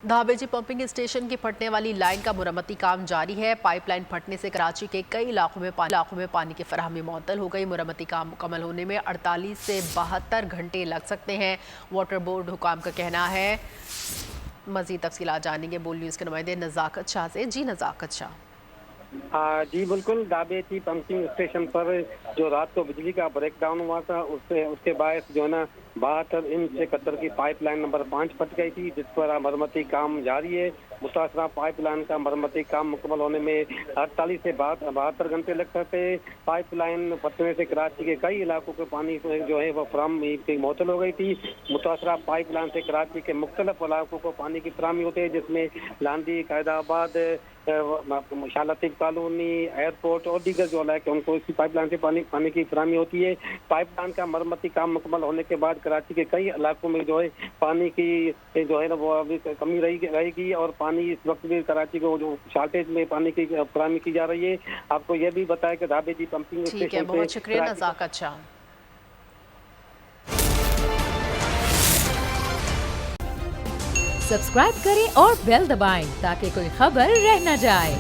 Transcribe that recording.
धाबेजी pumping station की फटने वाली लाइन का मुरम्मती काम जारी है। पाइपलाइन फटने से कराची के कई इलाकों में पानी की फराहमी मुअत्तल हो गई। मुरम्मती काम मुकम्मल होने में 48 से 72 घंटे लग सकते हैं, वाटर बोर्ड हुकाम का कहना है। मज़ीद तफसीलात जानेंगे बोल न्यूज़ के नुमाइंदे नज़ाकत शाह से। जी नज़ाकत शाह। जी बिल्कुल, धाबेजी पंपिंग स्टेशन पर जो रात को बिजली का ब्रेकडाउन हुआ था उसके बायस जो है ना 72 इंच से कतर की पाइपलाइन नंबर 5 फट गई थी, जिस पर मरम्मती काम जारी है। मुतासरा पाइपलाइन का मरम्मती काम मुकम्मल होने में 48 से 72 घंटे लग सकते। पाइपलाइन फटने से कराची के कई इलाकों के पानी जो है वो फराहमी मुअत्तल हो गई थी। मुतासरा पाइपलाइन से कराची के मुख्तलिफ इलाकों को पानी की फराहमी होती है, जिसमें लांदी, कायदाबाद, शालतीफ कॉलोनी, एयरपोर्ट और दीगर जो इलाके उनको इसी पाइपलाइन से पानी की फराहमी होती है। पाइपलाइन का मरम्मती काम मुकम्मल होने के बाद कराची के कई इलाकों में जो है पानी की जो है ना वो अभी कमी रहेगी और पानी इस वक्त भी कराची को जो शॉर्टेज में पानी की फराहमी की जा रही है। आपको यह भी बताया कि धाबेजी पंपिंग स्टेशन बहुत शुक्रिया नज़ाकत शाह। सब्सक्राइब करें और बेल दबाएं ताकि कोई खबर रह न जाए।